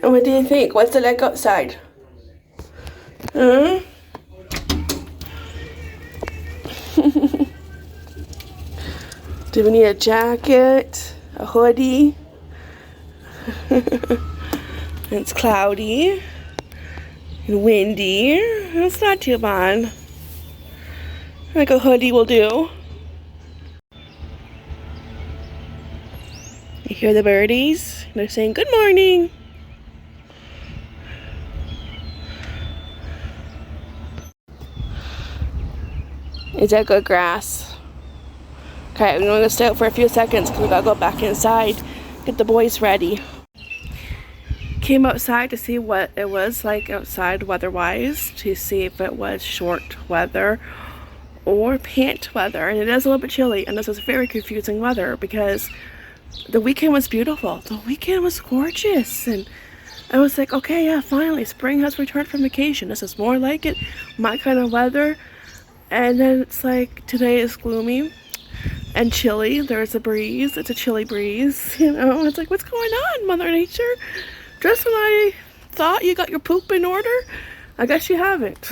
What do you think? What's it like outside? Huh? Do we need a jacket? A hoodie? It's cloudy and windy. It's not too bad. Like a hoodie will do. You hear the birdies? They're saying good morning. Is that good grass? Okay, I'm going to stay out for a few seconds because we gotta go back inside, get the boys ready. Came outside to see what it was like outside weather-wise, to see if it was short weather or pant weather, and it is a little bit chilly, and this is very confusing weather because the weekend was beautiful. The weekend was gorgeous, and I was like, okay, yeah, finally, spring has returned from vacation. This is more like it, my kind of weather. And then it's like, today is gloomy and chilly. There's a breeze. It's a chilly breeze, you know. It's like, what's going on, Mother Nature? Just when I thought you got your poop in order, I guess you haven't.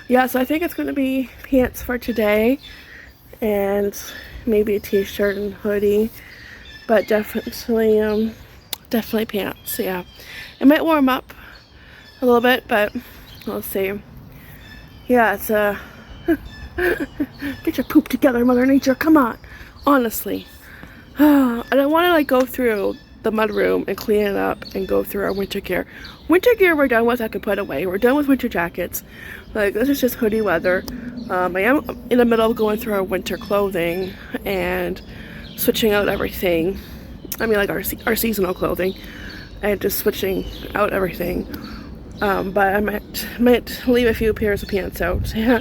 Yeah, so I think it's going to be pants for today and maybe a t-shirt and hoodie, but definitely pants. Yeah, it might warm up a little bit, but we'll see. Yeah, it's get your poop together, Mother Nature. Come on, honestly. And I want to like go through the mudroom and clean it up and go through our winter gear. Winter gear we're done with. I can put away. We're done with winter jackets. Like, this is just hoodie weather. I am in the middle of going through our winter clothing and switching out everything. I mean, like our seasonal clothing, and just switching out everything. But I might leave a few pairs of pants out. Yeah,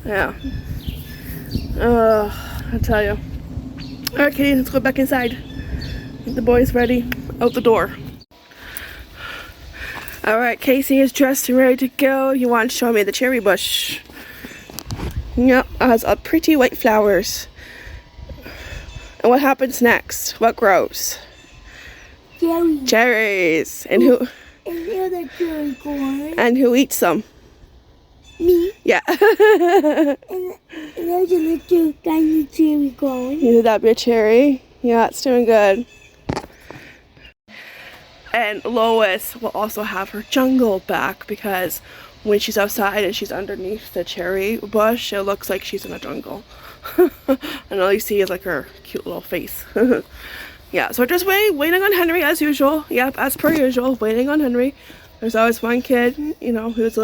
yeah. I tell you. Alright, Kitty, let's go back inside. Get the boys ready out the door. Alright, Casey is dressed and ready to go. You want to show me the cherry bush? Yep, it has pretty white flowers. And what happens next? What grows? Cherries. Cherries. And who? And the other cherry corn. And who eats them? Me. Yeah. and there's a little tiny cherry corn. Would that be a cherry? Yeah, it's doing good. And Lois will also have her jungle back because when she's outside and she's underneath the cherry bush, it looks like she's in a jungle. And all you see is like her cute little face. Yeah, so we're just waiting on Henry as usual. Yep, as per usual, waiting on Henry. There's always one kid, you know, who's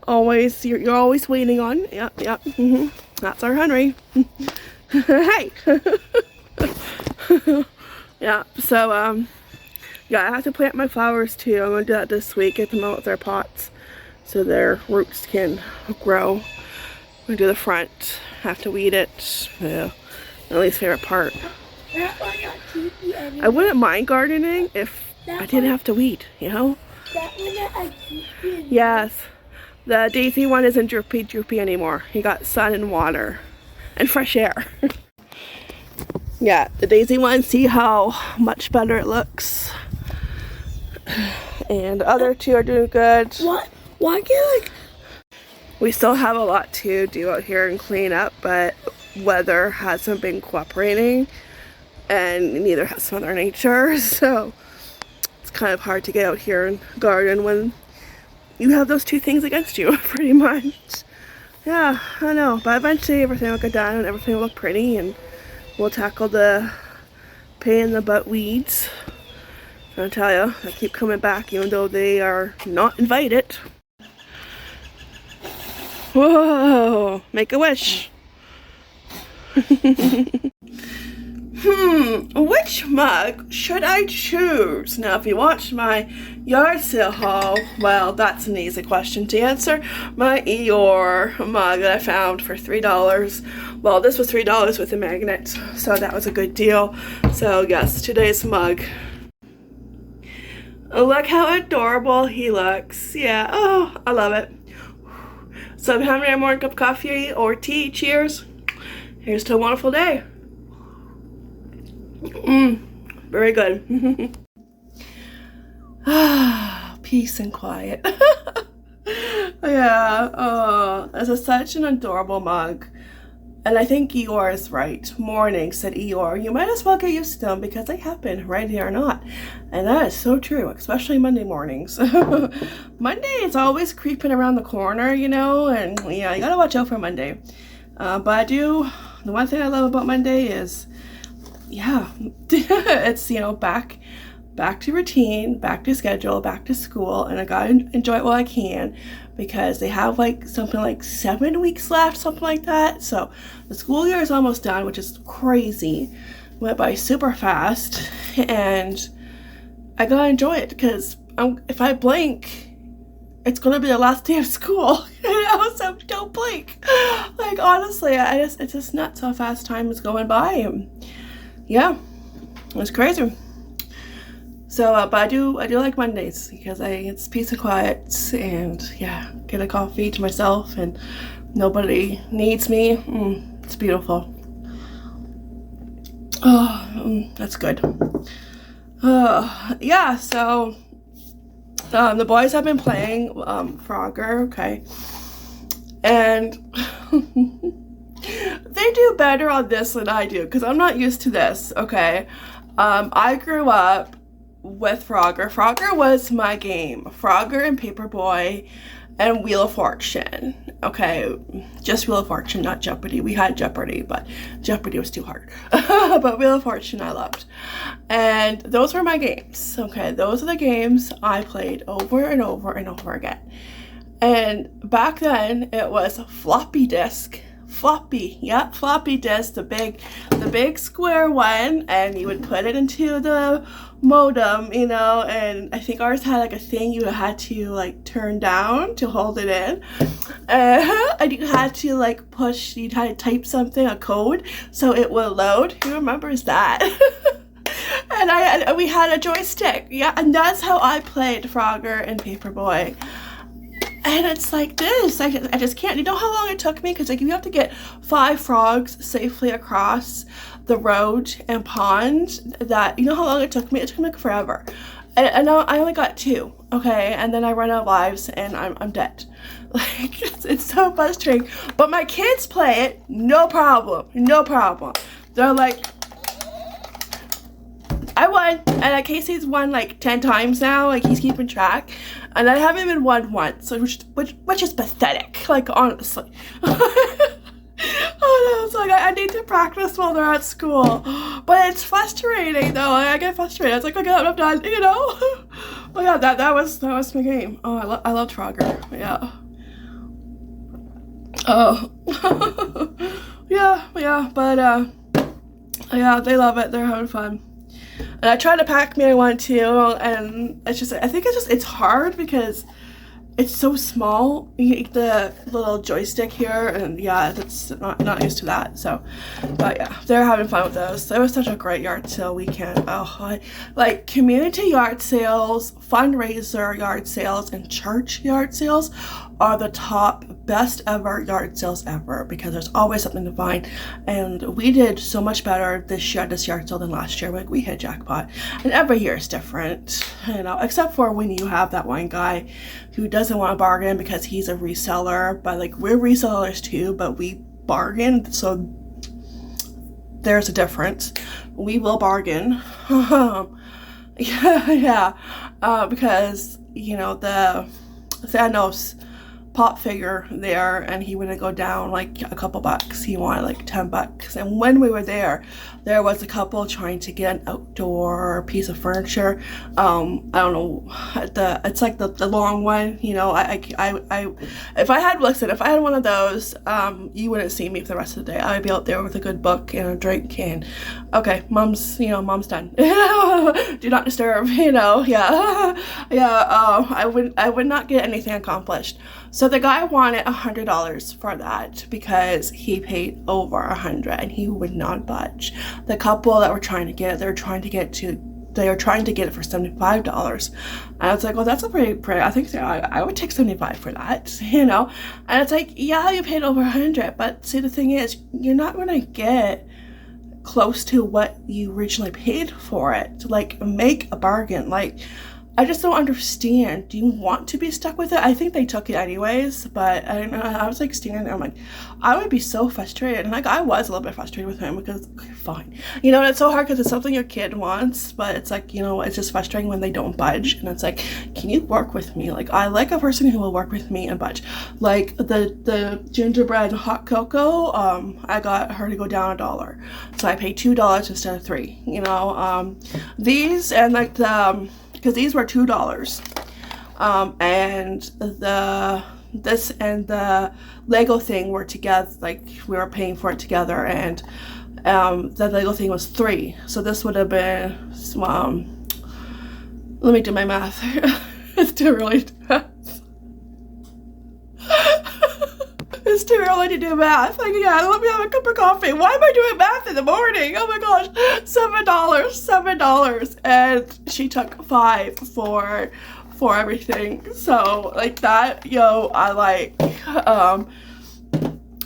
always you're always waiting on. Yep. That's our Henry. Hey. Yeah. So yeah, I have to plant my flowers too. I'm gonna do that this week. Get them out of their pots so their roots can grow. I'm gonna do the front. Have to weed it. Yeah, my least favorite part. I wouldn't mind gardening if I didn't have to weed, you know? Yes. The daisy one isn't droopy anymore. He got sun and water and fresh air. Yeah, the daisy one, see how much better it looks. And the other two are doing good. What? Why can't we still have a lot to do out here and clean up, but weather hasn't been cooperating. And neither has Mother Nature, so it's kind of hard to get out here and garden when you have those two things against you, pretty much. Yeah, I know, but eventually everything will get done and everything will look pretty, and we'll tackle the pain in the butt weeds. I'll tell you, they keep coming back even though they are not invited. Whoa, make a wish. Which mug should I choose? Now, if you watched my yard sale haul, well, that's an easy question to answer. My Eeyore mug that I found for $3. Well, this was $3 with a magnet, so that was a good deal. So, yes, today's mug. Look how adorable he looks. Yeah, oh, I love it. So, if I'm having a morning cup of coffee or tea, cheers. Here's to a wonderful day. Very good. Peace and quiet. Yeah, oh, this is such an adorable mug. And I think Eeyore is right. Morning, said Eeyore. You might as well get used to them because they happen, ready or not. And that is so true, especially Monday mornings. Monday is always creeping around the corner, you know, and yeah, you gotta watch out for Monday. But the one thing I love about Monday is, yeah, it's, you know, back to routine, back to schedule, back to school, and I gotta enjoy it while I can because they have like something like 7 weeks left, something like that. So the school year is almost done, which is crazy. Went by super fast, and I gotta enjoy it because if I blink, it's gonna be the last day of school. You know, so don't blink. Like honestly, it's just nuts how fast time is going by. And yeah, it's crazy. So, but I do like Mondays because it's peace and quiet, and yeah, get a coffee to myself, and nobody needs me. It's beautiful. Oh, that's good. Yeah. So, the boys have been playing Frogger, okay, and they do better on this than I do because I'm not used to this. Okay, I grew up with Frogger. Frogger was my game. Frogger and Paperboy and Wheel of Fortune. Okay, just Wheel of Fortune, not Jeopardy. We had Jeopardy, but Jeopardy was too hard. But Wheel of Fortune I loved. And those were my games. Okay, those are the games I played over and over and over again. And back then it was floppy disk. Floppy disk, the big square one, and you would put it into the modem, you know, and I think ours had like a thing you had to like turn down to hold it in, and you had to like push, you had to type something, a code, so it would load. Who remembers that? And we had a joystick, yeah, and that's how I played Frogger and Paperboy. And it's like this, I just can't. You know how long it took me? Because like you have to get 5 frogs safely across the road and pond. That, you know how long it took me? It took me like forever. And now I only got 2, okay? And then I run out of lives and I'm dead. Like, it's so frustrating. But my kids play it, no problem. They're like, I won, and Casey's won like 10 times now. Like he's keeping track, and I haven't even won once, which is pathetic. Like honestly, oh no, it's like I need to practice while they're at school, but it's frustrating though. I get frustrated. It's like, okay, I'm done, you know. Oh yeah, that was my game. Oh, I love Frogger. Yeah. Oh. yeah, but yeah, they love it. They're having fun. And I try to pack me, I want to, and it's just, I think it's hard because it's so small, the little joystick here, and yeah, that's not used to that. So, but yeah, they're having fun with those. It was such a great yard sale weekend. Oh, like community yard sales, fundraiser yard sales, and church yard sales are the top best ever yard sales ever because there's always something to find. And we did so much better this yard sale than last year. Like we hit jackpot, and every year is different, you know, except for when you have that one guy who doesn't want to bargain because he's a reseller. But like we're resellers too, but we bargain, so there's a difference. We will bargain. yeah, because you know the Thanos pop figure there, and he wouldn't go down like a couple bucks. He wanted like $10. And when we were there was a couple trying to get an outdoor piece of furniture. I don't know, it's like the long one, you know. I if I had one of those, you wouldn't see me for the rest of the day. I'd be out there with a good book and a drink and okay, mom's done. Do not disturb, you know. Yeah. I would not get anything accomplished. So the guy wanted $100 for that because he paid over $100 and he would not budge. The couple that were trying to get it, they were trying to get it for $75. And I was like, well, that's a pretty, I think I would take $75 for that, you know. And it's like, yeah, you paid over $100, but see, the thing is, you're not gonna get close to what you originally paid for it. To like make a bargain, like I just don't understand. Do you want to be stuck with it? I think they took it anyways, but I don't know. I was like standing there, I'm like, I would be so frustrated. And like, I was a little bit frustrated with him because, okay, fine. You know, and it's so hard because it's something your kid wants, but it's like, you know, it's just frustrating when they don't budge. And it's like, can you work with me? Like, I like a person who will work with me and budge. Like the gingerbread hot cocoa, I got her to go down $1. So I paid $2 instead of $3, you know. These and like the, because these were $2, and this and the Lego thing were together, like we were paying for it together, and the Lego thing was $3, so this would have been let me do my math. It's too early to math. It's too early to do math. Like, yeah, let me have a cup of coffee. Why am I doing math in the morning? Oh my gosh, $7, and she took $5 for everything. So like that, yo, I like. And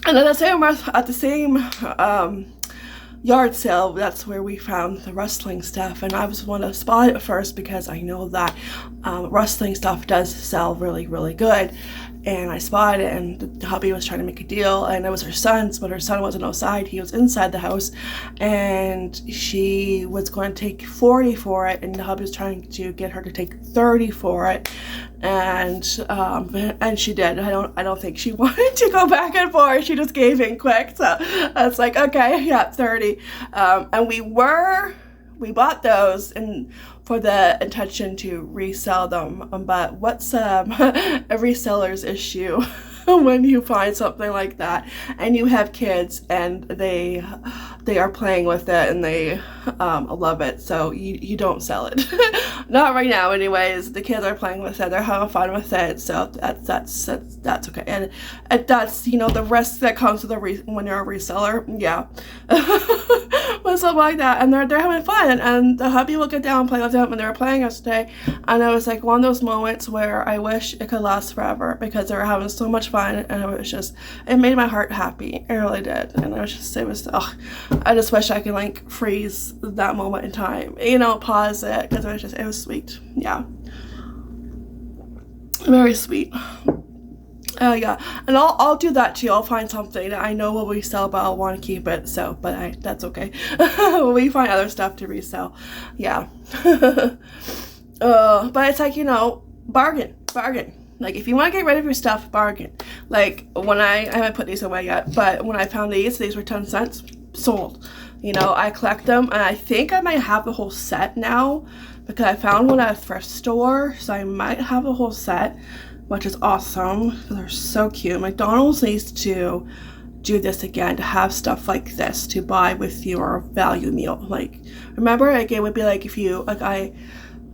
at the same yard sale, that's where we found the wrestling stuff, and I was one to spot it first because I know that wrestling stuff does sell really, really good. And I spotted it, and the hubby was trying to make a deal, and it was her son's, but her son wasn't outside, he was inside the house, and she was going to take $40 for it, and the hubby was trying to get her to take $30 for it, and she did. I don't think she wanted to go back and forth. She just gave in quick. So I was like, okay, yeah, 30. And we bought those and for the intention to resell them. But what's a reseller's issue when you find something like that and you have kids and they are playing with it and they love it, so you don't sell it. Not right now anyways. The kids are playing with it, they're having fun with it, so that's okay. And that's, you know, the risk that comes with when you're a reseller, yeah. But something like that, and they're having fun, and the hubby will get down and play with them, and they were playing yesterday, and it was like one of those moments where I wish it could last forever because they were having so much fun, and it made my heart happy. It really did. And I just wish I could like freeze that moment in time, you know, pause it, because it was sweet. Yeah, very sweet. Yeah, and I'll do that too. I'll find something that I know will resell, but I'll want to keep it. So, that's okay. We find other stuff to resell. Yeah. But it's like, you know, bargain. Like, if you want to get rid of your stuff, bargain. Like, when I haven't put these away yet, but when I found these were 10 cents, sold. You know, I collect them, and I think I might have the whole set now, because I found one at a thrift store, so I might have the whole set, which is awesome. They're so cute. McDonald's needs to do this again, to have stuff like this to buy with your value meal. Like, remember, like, it would be like if you, like,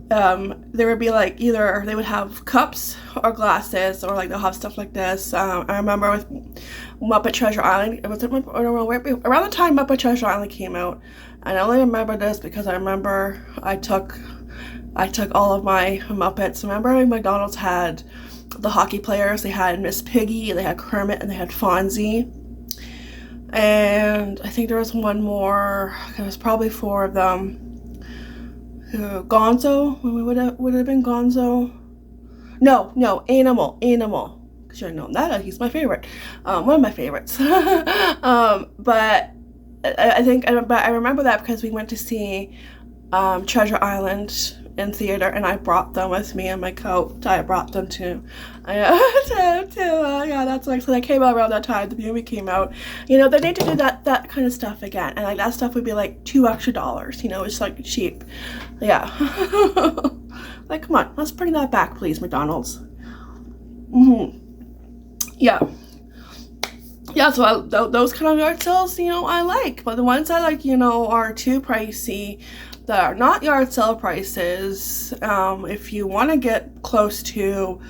there would be like either they would have cups or glasses, or like they'll have stuff like this. I remember with Muppet Treasure Island, around the time Muppet Treasure Island came out, and I only remember this because I remember I took all of my Muppets. Remember, McDonald's had the hockey players. They had Miss Piggy, they had Kermit, and they had Fonzie. And I think there was one more. There was probably 4 of them. Gonzo? Would it have been Gonzo? No, Animal. Should have known that. He's my favorite. One of my favorites. But I remember that because we went to see Treasure Island in theater, and I brought them with me in my coat. I brought them to yeah, that's like, so that came out around that time the movie came out. You know, they need to do that kind of stuff again, and like that stuff would be like $2 extra, you know, it's like cheap. Yeah. Like, come on, let's bring that back, please, McDonald's. Yeah, so those kind of yard sales, you know, I like. But the ones I like, you know, are too pricey, that are not yard sale prices. If you want to get close to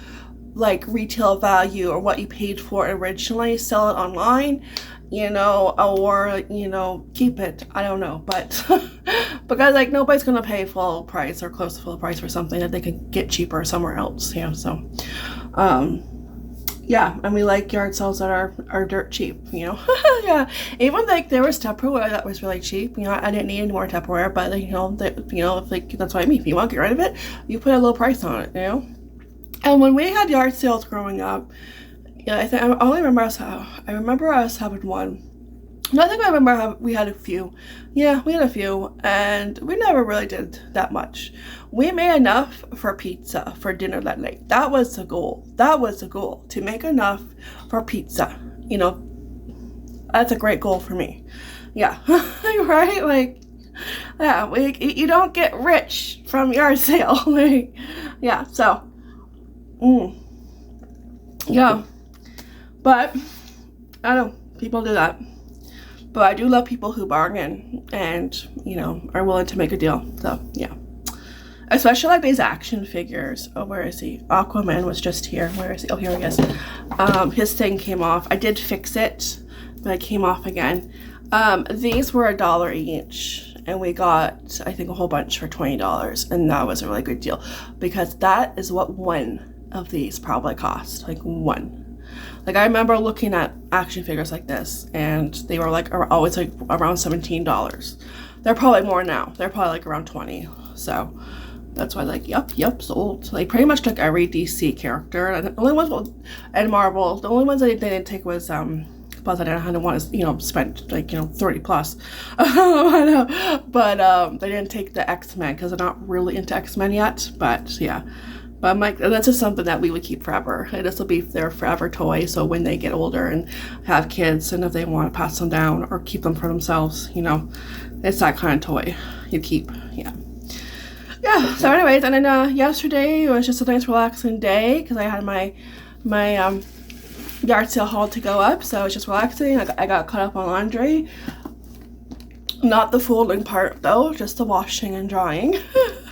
like retail value or what you paid for originally, sell it online, you know, or, you know, keep it. I don't know, but because like nobody's gonna pay full price or close to full price for something that they could get cheaper somewhere else. Yeah, so yeah, and we like yard sales that are dirt cheap, you know. Yeah, even like there was Tupperware that was really cheap. You know, I didn't need any more Tupperware, but like, if, like, that's what I mean. If you want to get rid of it, you put a low price on it, you know. And when we had yard sales growing up, yeah, I remember us having one. No, I think I remember we had a few. Yeah, we had a few, and we never really did that much. We made enough for pizza for dinner that night. That was the goal. That was the goal, to make enough for pizza. You know, that's a great goal for me. Yeah, right? Like, yeah, you don't get rich from yard sale. Like, yeah, so, yeah. But, I don't know, people do that. But I do love people who bargain and, you know, are willing to make a deal. So, yeah. Especially like these action figures. Oh, where is he? Aquaman was just here. Where is he? Oh, here he is. His thing came off. I did fix it, but it came off again. These were $1 each. And we got, I think, a whole bunch for $20. And that was a really good deal. Because that is what one of these probably cost. Like, one. Like, I remember looking at action figures like this, and they were like always like around $17. They're probably more now. They're probably like around 20. So that's why, like, yep, sold. Like, pretty much like every DC character. And the only ones, and Marvel, the only ones that they didn't take was plus I didn't want to, you know, spend like, you know, 30 plus. But they didn't take the X-Men because they're not really into X-Men yet. But yeah. But I'm like, that's just something that we would keep forever. And this will be their forever toy. So when they get older and have kids, and if they want to pass them down or keep them for themselves, you know, it's that kind of toy you keep. Yeah. Yeah. So anyways, and then yesterday was just a nice relaxing day because I had my yard sale haul to go up. So it was just relaxing. I got caught up on laundry. Not the folding part though, just the washing and drying.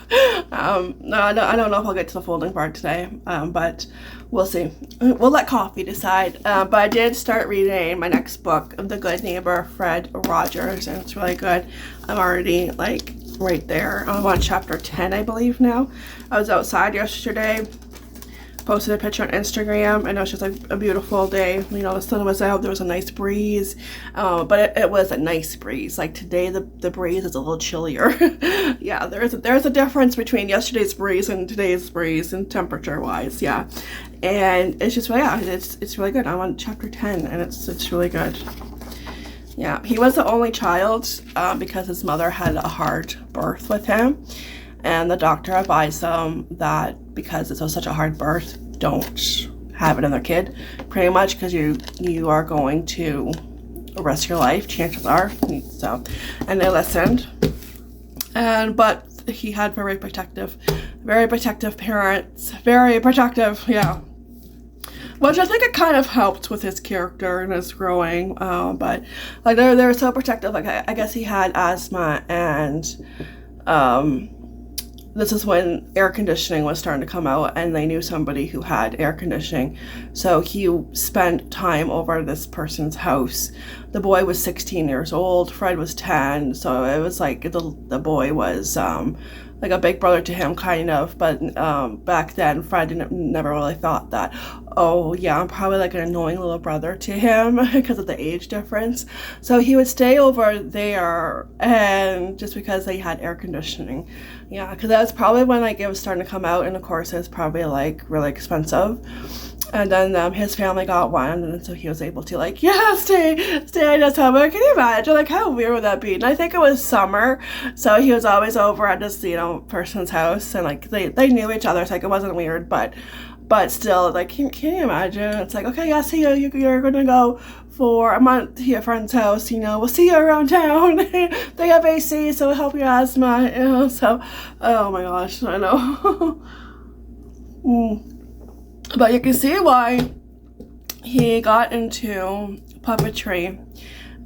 No, I don't know if I'll get to the folding part today, but we'll see. We'll let coffee decide. But I did start reading my next book, The Good Neighbor, Fred Rogers, and it's really good. I'm already like right there. I'm on chapter 10, I believe now. I was outside yesterday, posted a picture on Instagram, and it was just like a beautiful day. You know, the sun was out, there was a nice breeze, but it was a nice breeze. Like today, the breeze is a little chillier. Yeah, there's a difference between yesterday's breeze and today's breeze and temperature wise. Yeah, and it's just, yeah, it's really good. I'm on chapter 10, and it's really good. Yeah, he was the only child because his mother had a hard birth with him. And the doctor advised them that because it was such a hard birth, don't have another kid, pretty much, because you are going to risk your life, chances are. So, and they listened. But he had very protective parents, very protective, yeah. Which I think it kind of helped with his character and his growing. But like they're so protective. Like I guess he had asthma, and this is when air conditioning was starting to come out, and they knew somebody who had air conditioning. So he spent time over at this person's house. The boy was 16 years old. Fred was 10. So it was like the boy was like a big brother to him, kind of. But back then, Fred never really thought that, oh yeah, I'm probably like an annoying little brother to him because of the age difference. So he would stay over there, and just because they had air conditioning. Yeah, because that was probably when like it was starting to come out, and of course it was probably like really expensive. And then his family got one, and so he was able to like, yeah, stay at his home. Can you imagine, like, how weird would that be? And I think it was summer, so he was always over at this, you know, person's house, and like they knew each other, so like it wasn't weird, but still, like, can you imagine? It's like, okay, yeah, see you. You're gonna go for a month to your friend's house. You know, we'll see you around town. They have AC, so it'll help your asthma. You know, so oh my gosh, I know. But you can see why he got into puppetry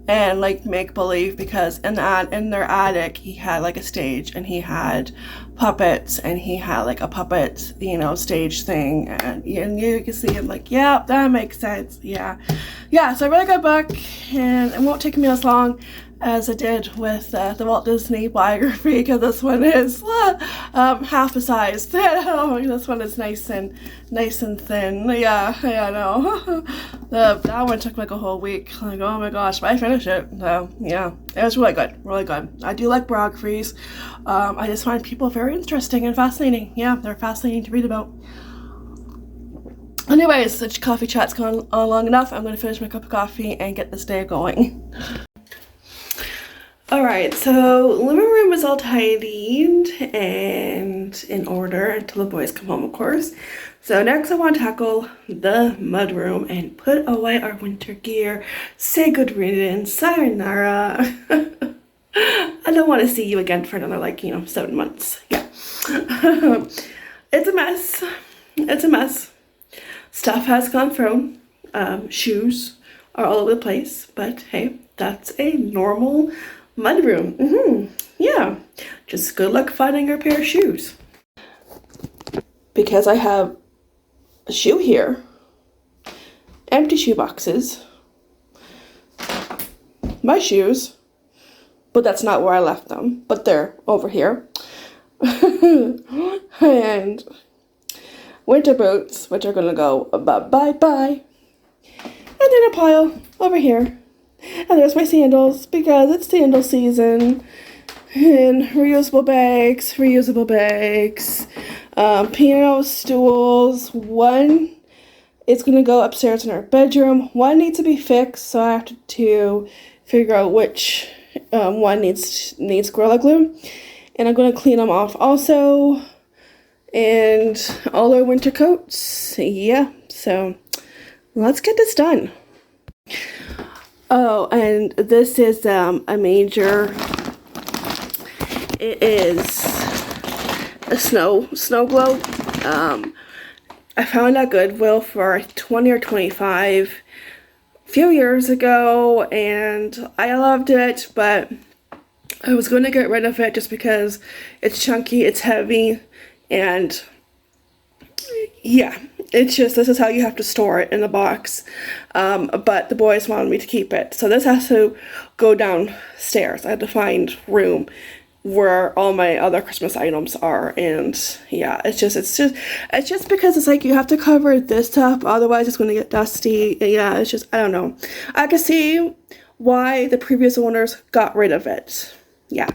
and like make believe, because in their attic he had like a stage, and he had puppets, and he had like a puppet, you know, stage thing, and you can see him like, yeah, that makes sense. Yeah, so a really good book, and it won't take me as long as it did with the Walt Disney biography, because this one is half the size. Oh, this one is nice and thin. Yeah, no. That one took like a whole week. Like, oh my gosh, but I finished it. So yeah, it was really good, really good. I do like biographies. I just find people very interesting and fascinating. Yeah, they're fascinating to read about. Anyways, the coffee chat's gone on long enough. I'm gonna finish my cup of coffee and get this day going. Alright, so living room was all tidied and in order until the boys come home, of course. So next I want to tackle the mudroom and put away our winter gear. Say good riddance, sayonara. I don't want to see you again for another, like, 7 months. Yeah. It's a mess. It's a mess. Stuff has gone thrown. Shoes are all over the place, but hey, that's a normal mudroom. Yeah, just good luck finding a pair of shoes. Because I have a shoe here, empty shoe boxes, my shoes, but that's not where I left them, but they're over here. And winter boots, which are gonna go bye. And then a pile over here. And there's my sandals, because it's sandal season. And reusable bags, piano stools. One is going to go upstairs in our bedroom. One needs to be fixed, so I have to figure out which one needs Gorilla Glue. And I'm going to clean them off also. And all our winter coats. Yeah, so let's get this done. Oh, and this is a major, it is a snow globe. I found at Goodwill for 20 or 25 a few years ago, and I loved it, but I was going to get rid of it just because it's chunky, it's heavy, and yeah, it's just, this is how you have to store it in a box. But the boys wanted me to keep it, so this has to go downstairs. I had to find room where all my other Christmas items are, and yeah, it's just because it's like you have to cover this up, otherwise it's going to get dusty. Yeah, it's just, I don't know. I can see why the previous owners got rid of it. Yeah.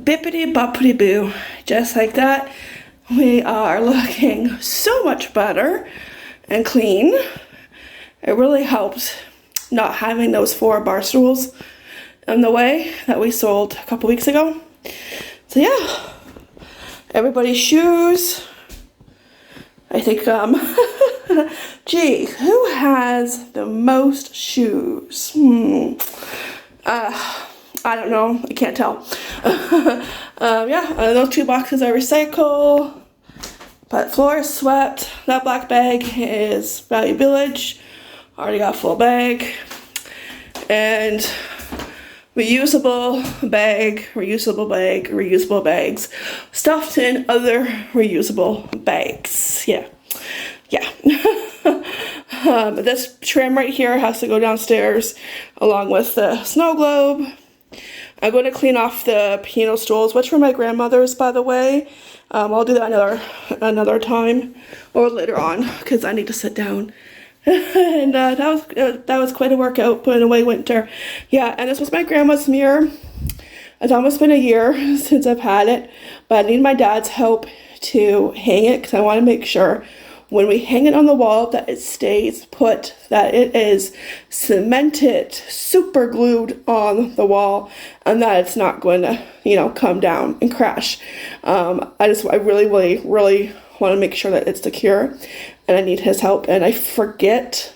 bippity boppity boo. Just like that, we are looking so much better and clean. It really helps not having those 4 bar stools in the way that we sold a couple weeks ago. So yeah, everybody's shoes. I think, gee, who has the most shoes? I don't know, I can't tell. Yeah, those 2 boxes I recycle, but floor is swept. That black bag is Value Village, already got a full bag. And reusable bag, reusable bags, stuffed in other reusable bags. Yeah. This trim right here has to go downstairs along with the snow globe. I'm going to clean off the piano stools, which were my grandmother's, by the way. I'll do that another time or later on because I need to sit down. And that was quite a workout, putting away winter. Yeah, and this was my grandma's mirror. It's almost been a year since I've had it, but I need my dad's help to hang it because I want to make sure when we hang it on the wall that it stays put, that it is cemented, super glued on the wall, and that it's not going to, come down and crash. I really want to make sure that it's secure, and I need his help, and I forget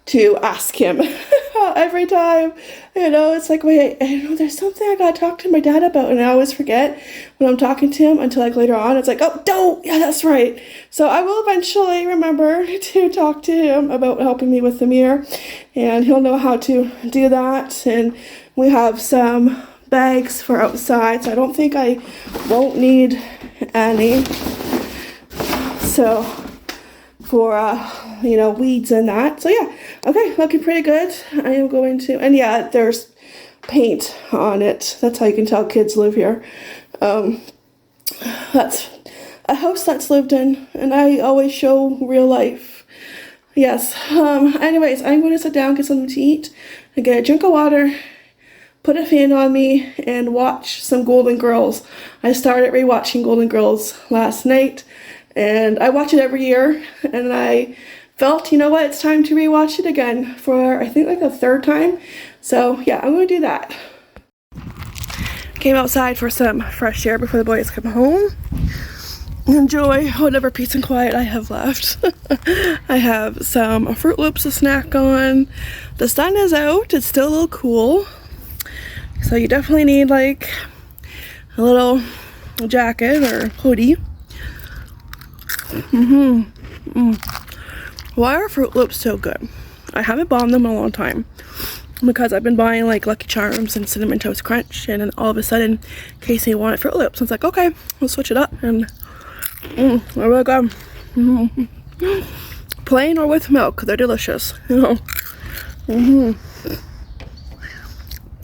to ask him every time. It's like, wait, there's something I gotta talk to my dad about, and I always forget when I'm talking to him until like later on. It's like, oh, don't, yeah, that's right. So I will eventually remember to talk to him about helping me with the mirror, and he'll know how to do that. And we have some bags for outside, so I don't think I won't need any. So for weeds and that. So yeah, okay, looking pretty good. I am going to, and yeah, there's paint on it. That's how you can tell kids live here. That's a house that's lived in, and I always show real life. Yes. Anyways, I'm going to sit down, get something to eat, and get a drink of water, put a fan on me, and watch some Golden Girls. I started rewatching Golden Girls last night, and I watch it every year, and I felt, it's time to rewatch it again for, I think, like the 3rd time. So yeah, I'm going to do that. Came outside for some fresh air before the boys come home. Enjoy whatever peace and quiet I have left. I have some Fruit Loops to snack on. The sun is out. It's still a little cool. So you definitely need like a little jacket or hoodie. Why are Fruit Loops so good? I haven't bought them in a long time because I've been buying like Lucky Charms and Cinnamon Toast Crunch, and then all of a sudden Casey wanted Fruit Loops. I was like, okay, we'll switch it up, and they're really good. Plain or with milk, they're delicious. And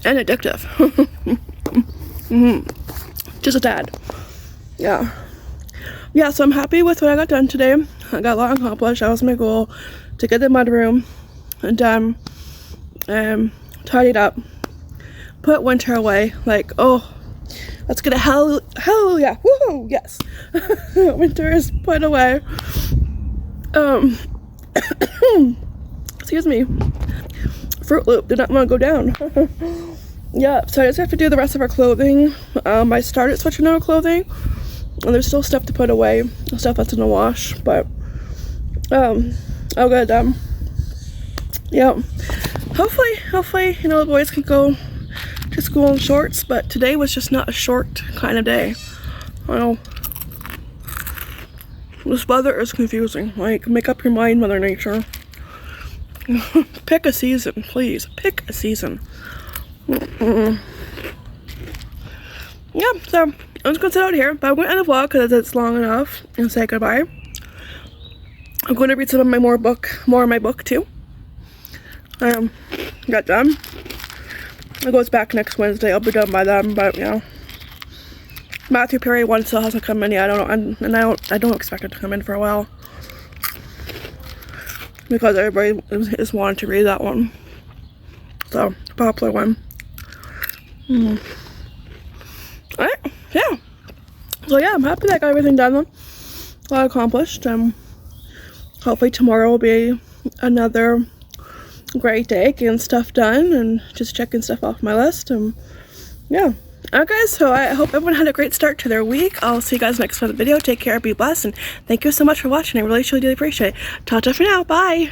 addictive. Just a tad. Yeah, so I'm happy with what I got done today. I got a lot accomplished. That was my goal, to get the mudroom done, tidied up, put winter away. Like, oh, let's get a hallelujah, woohoo, yes. Winter is put away. Excuse me. Fruit Loop did not want to go down. Yeah, so I just have to do the rest of our clothing. I started switching out our clothing, and there's still stuff to put away, stuff that's in the wash, but I'll get it done. Yeah, hopefully the boys can go to school in shorts, but today was just not a short kind of day. I know this weather is confusing. Like, make up your mind, Mother Nature. Pick a season, please. Pick a season. Yeah, so I'm just gonna sit out here, but I'm gonna end the vlog because it's long enough and say goodbye. I'm going to read some of more of my book too. Got done. It goes back next Wednesday. I'll be done by then, but yeah. Matthew Perry 1 still hasn't come in yet. I don't expect it to come in for a while, because everybody is wanting to read that one. So, popular one. Alright, yeah. So yeah, I'm happy that I got everything done. A lot accomplished. Hopefully tomorrow will be another great day, getting stuff done and just checking stuff off my list. And yeah. Alright guys, so I hope everyone had a great start to their week. I'll see you guys next video. Take care, be blessed, and thank you so much for watching. I really truly do appreciate it. Ta-ta for now. Bye.